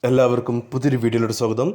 എല്ലാവർക്കും പുതിയൊരു വീഡിയോയിലോട്ട് സ്വാഗതം.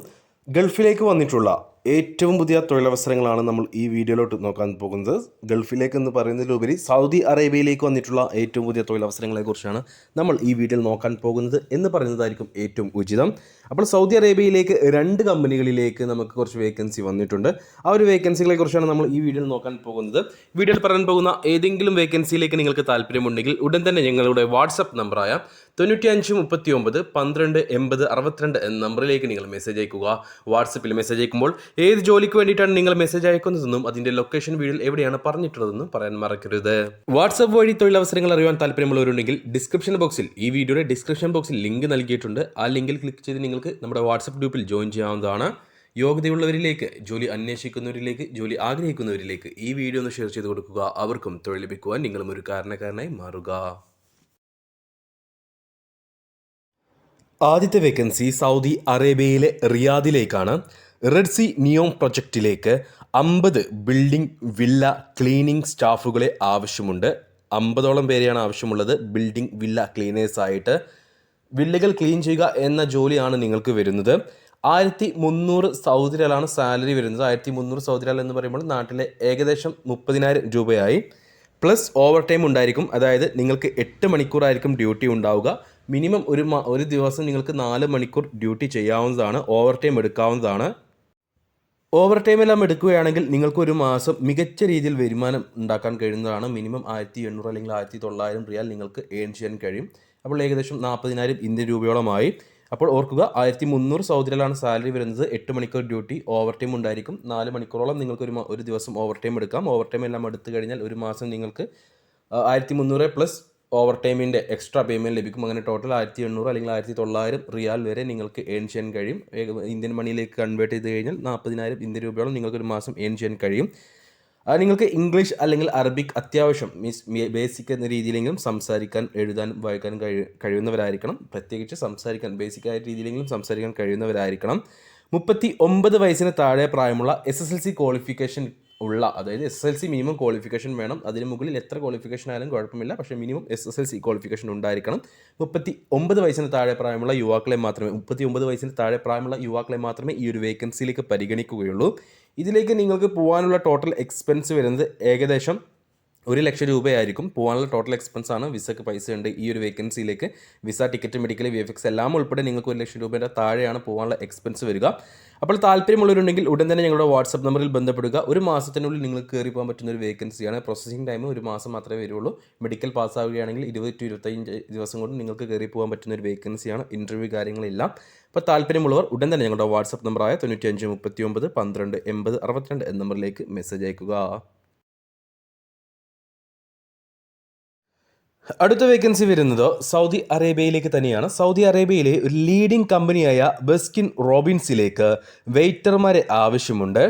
ഗൾഫിലേക്ക് വന്നിട്ടുള്ള ഏറ്റവും പുതിയ തൊഴിലവസരങ്ങളാണ് നമ്മൾ ഈ വീഡിയോയിലോട്ട് നോക്കാൻ പോകുന്നത്. ഗൾഫിലേക്ക് എന്ന് പറയുന്നതിലുപരി സൗദി അറേബ്യയിലേക്ക് വന്നിട്ടുള്ള ഏറ്റവും പുതിയ തൊഴിലവസരങ്ങളെക്കുറിച്ചാണ് നമ്മൾ ഈ വീഡിയോയിൽ നോക്കാൻ പോകുന്നത് എന്ന് പറയുന്നതായിരിക്കും ഏറ്റവും ഉചിതം. അപ്പോൾ സൗദി അറേബ്യയിലേക്ക് 2 കമ്പനികളിലേക്ക് നമുക്ക് കുറച്ച് വേക്കൻസി വന്നിട്ടുണ്ട്. ആ ഒരു വേക്കൻസികളെ കുറിച്ചാണ് നമ്മൾ ഈ വീഡിയോയിൽ നോക്കാൻ പോകുന്നത്. വീഡിയോയിൽ പറയാൻ പോകുന്ന ഏതെങ്കിലും വേക്കൻസിയിലേക്ക് നിങ്ങൾക്ക് താല്പര്യമുണ്ടെങ്കിൽ ഉടൻ തന്നെ ഞങ്ങളുടെ വാട്സപ്പ് നമ്പറായ 95 39 12 80 62 എന്ന നമ്പറിലേക്ക് നിങ്ങൾ മെസ്സേജ് അയക്കുക. വാട്സപ്പിൽ മെസ്സേജ് അയക്കുമ്പോൾ ഏത് ജോലിക്ക് വേണ്ടിയിട്ടാണ് നിങ്ങൾ മെസ്സേജ് അയക്കുന്നതെന്നും അതിൻ്റെ ലൊക്കേഷൻ വീഡിയോയിൽ എവിടെയാണ് പറഞ്ഞിട്ടുള്ളതെന്നും പറയാൻ മറക്കരുത്. വാട്സപ്പ് വഴി തൊഴിലവസരങ്ങൾ അറിയാൻ താല്പര്യമുള്ളവരുണ്ടെങ്കിൽ ഡിസ്ക്രിപ്ഷൻ ബോക്സിൽ ഈ വീഡിയോയുടെ ഡിസ്ക്രിപ്ഷൻ ബോക്സിൽ ലിങ്ക് നൽകിയിട്ടുണ്ട്. ആ ലിങ്കിൽ ക്ലിക്ക് ചെയ്ത് നിങ്ങൾക്ക് നമ്മുടെ വാട്സപ്പ് ഗ്രൂപ്പിൽ ജോയിൻ ചെയ്യാവുന്നതാണ്. യോഗ്യതയുള്ളവരിലേക്ക്, ജോലി അന്വേഷിക്കുന്നവരിലേക്ക്, ജോലി ആഗ്രഹിക്കുന്നവരിലേക്ക് ഈ വീഡിയോ ഒന്ന് ഷെയർ ചെയ്ത് കൊടുക്കുക. അവർക്കും തൊഴിൽ ലഭിക്കുവാൻ നിങ്ങളും ഒരു കാരണക്കാരനായി മാറുക. ആദ്യത്തെ വേക്കൻസി സൗദി അറേബ്യയിലെ റിയാദിലേക്കാണ്. റെഡ് സി നിയോം പ്രൊജക്റ്റിലേക്ക് 50 ബിൽഡിംഗ് വില്ല ക്ലീനിങ് സ്റ്റാഫുകളെ ആവശ്യമുണ്ട്. 50ഓളം പേരെയാണ് ആവശ്യമുള്ളത് ബിൽഡിംഗ് വില്ല ക്ലീനേഴ്സായിട്ട്. വില്ലകൾ ക്ലീൻ ചെയ്യുക എന്ന ജോലിയാണ് നിങ്ങൾക്ക് വരുന്നത്. 1300 സൗദി റിയാലാണ് സാലറി വരുന്നത്. 1300 സൗദി റിയാൽ എന്ന് പറയുമ്പോൾ നാട്ടിലെ ഏകദേശം 30,000 രൂപയായി. പ്ലസ് ഓവർ ടൈം ഉണ്ടായിരിക്കും. അതായത് നിങ്ങൾക്ക് 8 മണിക്കൂറായിരിക്കും ഡ്യൂട്ടി ഉണ്ടാവുക. മിനിമം ഒരു ദിവസം നിങ്ങൾക്ക് 4 മണിക്കൂർ ഡ്യൂട്ടി ചെയ്യാവുന്നതാണ്. ഓവർ ടൈം എടുക്കാവുന്നതാണ്. ഓവർ ടൈം എല്ലാം എടുക്കുകയാണെങ്കിൽ നിങ്ങൾക്ക് ഒരു മാസം മികച്ച രീതിയിൽ വരുമാനം ഉണ്ടാക്കാൻ കഴിയുന്നതാണ്. മിനിമം 1800 അല്ലെങ്കിൽ 1900 റിയാൽ നിങ്ങൾക്ക് ഏൺ ചെയ്യാൻ കഴിയും. അപ്പോൾ ഏകദേശം 40,000 ഇന്ത്യൻ രൂപയോളമായി. അപ്പോൾ ഓർക്കുക, 1300 സൗദി റിയാലാണ് സാലറി വരുന്നത്. 8 മണിക്കൂർ ഡ്യൂട്ടി, ഓവർ ടൈം ഉണ്ടായിരിക്കും. 4 മണിക്കൂറോളം നിങ്ങൾക്ക് ഒരു ദിവസം ഓവർ ടൈം എടുക്കാം. ഓവർ ടൈം എല്ലാം എടുത്തു കഴിഞ്ഞാൽ ഒരു മാസം നിങ്ങൾക്ക് 1300 പ്ലസ് ഓവർ ടൈമിൻ്റെ എക്സ്ട്രാ പേയ്മെൻറ്റ് ലഭിക്കും. അങ്ങനെ ടോട്ടൽ 1800 അല്ലെങ്കിൽ 1900 റിയാൽ വരെ നിങ്ങൾക്ക് ഏൺ ചെയ്യാൻ കഴിയും. ഇന്ത്യൻ മണിയിലേക്ക് കൺവേർട്ട് ചെയ്ത് കഴിഞ്ഞാൽ 40,000 ഇന്ത്യൻ രൂപയോളം നിങ്ങൾക്ക് ഒരു മാസം ഏൺ ചെയ്യാൻ കഴിയും. നിങ്ങൾക്ക് ഇംഗ്ലീഷ് അല്ലെങ്കിൽ അറബിക് അത്യാവശ്യം ബേസിക് എന്ന രീതിയിലെങ്കിലും സംസാരിക്കാൻ, എഴുതാനും വായിക്കാനും കഴിയുന്നവരായിരിക്കണം. പ്രത്യേകിച്ച് സംസാരിക്കാൻ ബേസിക്കായ രീതിയിലെങ്കിലും സംസാരിക്കാൻ കഴിയുന്നവരായിരിക്കണം. 39 വയസ്സിന് താഴെ പ്രായമുള്ള SSLC ക്വാളിഫിക്കേഷൻ ഉള്ള, അതായത് SSLC മിനിമം ക്വാളിഫിക്കേഷൻ വേണം. അതിന് മുകളിൽ എത്ര ക്വാളിഫിക്കേഷൻ ആയാലും കുഴപ്പമില്ല, പക്ഷേ മിനിമം SSLC ക്വാളിഫിക്കേഷൻ ഉണ്ടായിരിക്കണം. 39 വയസ്സിന് താഴെ പ്രായമുള്ള യുവാക്കളെ മാത്രമേ 39 വയസ്സിന് താഴെ പ്രായമുള്ള യുവാക്കളെ മാത്രമേ ഈ ഒരു വേക്കൻസിയിലേക്ക് പരിഗണിക്കുകയുള്ളൂ. ഇതിലേക്ക് നിങ്ങൾക്ക് പോകാനുള്ള ടോട്ടൽ എക്സ്പെൻസ് വരുന്നത് ഏകദേശം 1,00,000 രൂപയായിരിക്കും. പോകാനുള്ള ടോട്ടൽ എക്സ്പെൻസ് ആണ്. വിസക്ക് പൈസ ഉണ്ട് ഈ ഒരു വേക്കൻസിയിലേക്ക്. വിസ, ടിക്കറ്റ്, മെഡിക്കൽ, VFX എല്ലാം ഉൾപ്പെടെ നിങ്ങൾക്ക് 1,00,000 രൂപയുടെ താഴെയാണ് പോകാനുള്ള എക്സ്പെൻസ് വരിക. അപ്പോൾ താല്പര്യമുള്ളവരുണ്ടെങ്കിൽ ഉടൻ തന്നെ ഞങ്ങളുടെ വാട്സപ്പ് നമ്പറിൽ ബന്ധപ്പെടുക. ഒരു മാസത്തിനുള്ളിൽ നിങ്ങൾക്ക് കയറി പോകാൻ പറ്റുന്ന ഒരു വേക്കൻസിയാണ്. പ്രോസസ്സിംഗ് ടൈം ഒരു മാസം മാത്രമേ വരുള്ളൂ. മെഡിക്കൽ പാസ്സാവുകയാണെങ്കിൽ 20 to 25 ദിവസം കൊണ്ട് നിങ്ങൾക്ക് കയറി പോകാൻ പറ്റുന്ന ഒരു വേക്കൻസിയാണ്. ഇൻ്റർവ്യൂ കാര്യങ്ങളില്ല. അപ്പോൾ താല്പര്യമുള്ളവർ ഉടൻ തന്നെ ഞങ്ങളുടെ വാട്സപ്പ് നമ്പറായ 95 39 12 80 62 എന്ന നമ്പറിലേക്ക് മെസ്സേജ് അയക്കുക. അടുത്ത വേക്കൻസി വരുന്നത് സൗദി അറേബ്യയിലേക്ക് തന്നെയാണ്. സൗദി അറേബ്യയിലെ ഒരു ലീഡിംഗ് കമ്പനിയായ ബസ്കിൻ റോബിൻസിലേക്ക് വെയിറ്റർമാരെ ആവശ്യമുണ്ട്.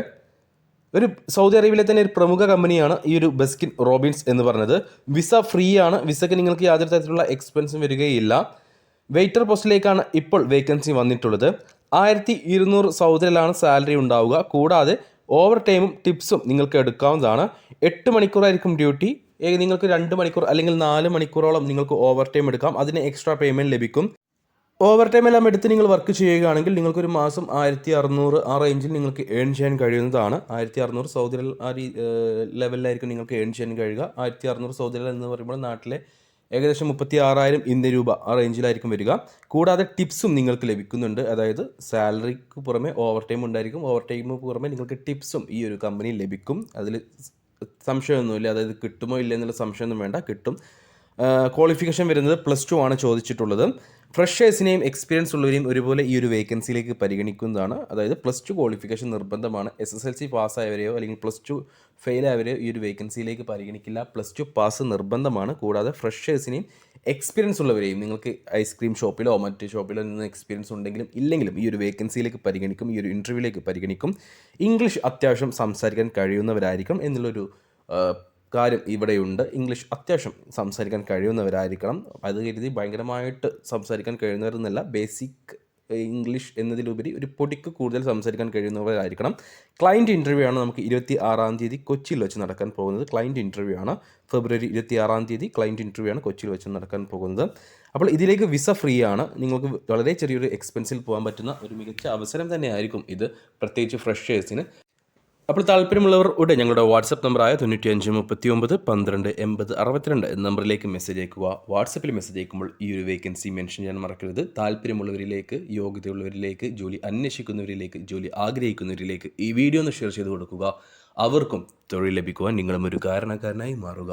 ഒരു സൗദി അറേബ്യയിലെ തന്നെ ഒരു പ്രമുഖ കമ്പനിയാണ് ഈ ഒരു ബസ്കിൻ റോബിൻസ് എന്ന് പറഞ്ഞത്. വിസ ഫ്രീ ആണ്. വിസയ്ക്ക് നിങ്ങൾക്ക് യാതൊരു തരത്തിലുള്ള എക്സ്പെൻസും വരികയില്ല. വെയിറ്റർ പോസ്റ്റിലേക്കാണ് ഇപ്പോൾ വേക്കൻസി വന്നിട്ടുള്ളത്. 1200 സൗദി റിയാലാണ് സാലറി ഉണ്ടാവുക. കൂടാതെ ഓവർ ടൈമും ടിപ്സും നിങ്ങൾക്ക് എടുക്കാവുന്നതാണ്. 8 മണിക്കൂറായിരിക്കും ഡ്യൂട്ടി. നിങ്ങൾക്ക് 2 മണിക്കൂർ അല്ലെങ്കിൽ 4 മണിക്കൂറോളം നിങ്ങൾക്ക് ഓവർ ടൈം എടുക്കാം. അതിന് എക്സ്ട്രാ പേയ്മെൻറ്റ് ലഭിക്കും. ഓവർ ടൈം എല്ലാം എടുത്ത് നിങ്ങൾ വർക്ക് ചെയ്യുകയാണെങ്കിൽ നിങ്ങൾക്കൊരു മാസം 1600 ആ റേഞ്ചിൽ നിങ്ങൾക്ക് ഏൺ ചെയ്യാൻ കഴിയുന്നതാണ്. 1600 സൗദി റിയാൽ ആ ലെവലിലായിരിക്കും നിങ്ങൾക്ക് ഏൺ ചെയ്യാൻ കഴിയുക. 1600 സൗദി റിയാൽ എന്ന് പറയുമ്പോൾ നാട്ടിലെ ഏകദേശം 36,000 ഇന്ത്യൻ രൂപ ആ റേഞ്ചിലായിരിക്കും വരിക. കൂടാതെ ടിപ്സും നിങ്ങൾക്ക് ലഭിക്കുന്നുണ്ട്. അതായത് സാലറിക്ക് പുറമെ ഓവർ ടൈം ഉണ്ടായിരിക്കും. ഓവർ ടൈമിന് പുറമെ നിങ്ങൾക്ക് ടിപ്സും ഈ ഒരു കമ്പനിയിൽ ലഭിക്കും. അതിൽ സംശയമൊന്നുമില്ല. അതായത് കിട്ടുമോ ഇല്ല എന്നുള്ള സംശയമൊന്നും വേണ്ട, കിട്ടും. ക്വാളിഫിക്കേഷൻ വരുന്നത് +2 ആണ് ചോദിച്ചിട്ടുള്ളത്. ഫ്രഷേഴ്സിനെയും എക്സ്പീരിയൻസ് ഉള്ളവരെയും ഒരുപോലെ ഈ ഒരു വേക്കൻസിയിലേക്ക് പരിഗണിക്കുന്നതാണ്. അതായത് +2 ക്വാളിഫിക്കേഷൻ നിർബന്ധമാണ്. SSLC പാസ്സായവരെയോ അല്ലെങ്കിൽ +2 ഫെയിൽ ആയവരെയോ ഈ ഒരു വേക്കൻസിയിലേക്ക് പരിഗണിക്കില്ല. +2 പാസ് നിർബന്ധമാണ്. കൂടാതെ ഫ്രഷേഴ്സിനെയും എക്സ്പീരിയൻസ് ഉള്ളവരെയും, നിങ്ങൾക്ക് ഐസ്ക്രീം ഷോപ്പിലോ മറ്റ് ഷോപ്പിലോ നിന്ന് എക്സ്പീരിയൻസ് ഉണ്ടെങ്കിലും ഇല്ലെങ്കിലും ഈ ഒരു വേക്കൻസിയിലേക്ക് പരിഗണിക്കും, ഈ ഒരു ഇൻ്റർവ്യൂവിലേക്ക് പരിഗണിക്കും. ഇംഗ്ലീഷ് അത്യാവശ്യം സംസാരിക്കാൻ കഴിയുന്നവരായിരിക്കണം എന്നുള്ളൊരു കാര്യം ഇവിടെയുണ്ട്. ഇംഗ്ലീഷ് അത്യാവശ്യം സംസാരിക്കാൻ കഴിയുന്നവരായിരിക്കണം. അത് കരുതി ഭയങ്കരമായിട്ട് സംസാരിക്കാൻ കഴിയുന്നവരെന്നല്ല, ബേസിക് ഇംഗ്ലീഷ് എന്നതിലുപരി ഒരു പൊടിക്ക് കൂടുതൽ സംസാരിക്കാൻ കഴിയുന്നവരായിരിക്കണം. ക്ലയൻറ്റ് ഇൻ്റർവ്യൂ ആണ് നമുക്ക് 26-ാം തീയതി കൊച്ചിയിൽ വെച്ച് നടക്കാൻ പോകുന്നത്. ക്ലയൻറ്റ് ഇൻ്റർവ്യൂ ആണ് ഫെബ്രുവരി 26-ാം തീയതി ക്ലയൻറ്റ് ഇൻ്റർവ്യൂ ആണ് കൊച്ചിയിൽ വെച്ച് നടക്കാൻ പോകുന്നത്. അപ്പോൾ ഇതിലേക്ക് വിസ ഫ്രീ ആണ്. നിങ്ങൾക്ക് വളരെ ചെറിയൊരു എക്സ്പെൻസിൽ പോകാൻ പറ്റുന്ന ഒരു മികച്ച അവസരം തന്നെയായിരിക്കും ഇത്, പ്രത്യേകിച്ച് ഫ്രഷേഴ്സിന്. അപ്പോൾ താല്പര്യമുള്ളവർ ഉടൻ ഞങ്ങളുടെ വാട്സപ്പ് നമ്പറായ 9539128062 എന്ന നമ്പറിലേക്ക് മെസ്സേജ് അയക്കുക. വാട്സപ്പിൽ മെസ്സേജ് അയക്കുമ്പോൾ ഈ ഒരു വേക്കൻസി മെൻഷൻ ചെയ്യാൻ മറക്കരുത്. താല്പര്യമുള്ളവരിലേക്ക്, യോഗ്യതയുള്ളവരിലേക്ക്, ജോലി അന്വേഷിക്കുന്നവരിലേക്ക്, ജോലി ആഗ്രഹിക്കുന്നവരിലേക്ക് ഈ വീഡിയോ ഒന്ന് ഷെയർ ചെയ്ത് കൊടുക്കുക. അവർക്കും തൊഴിൽ ലഭിക്കുവാൻ നിങ്ങളും ഒരു കാരണക്കാരനായി മാറുക.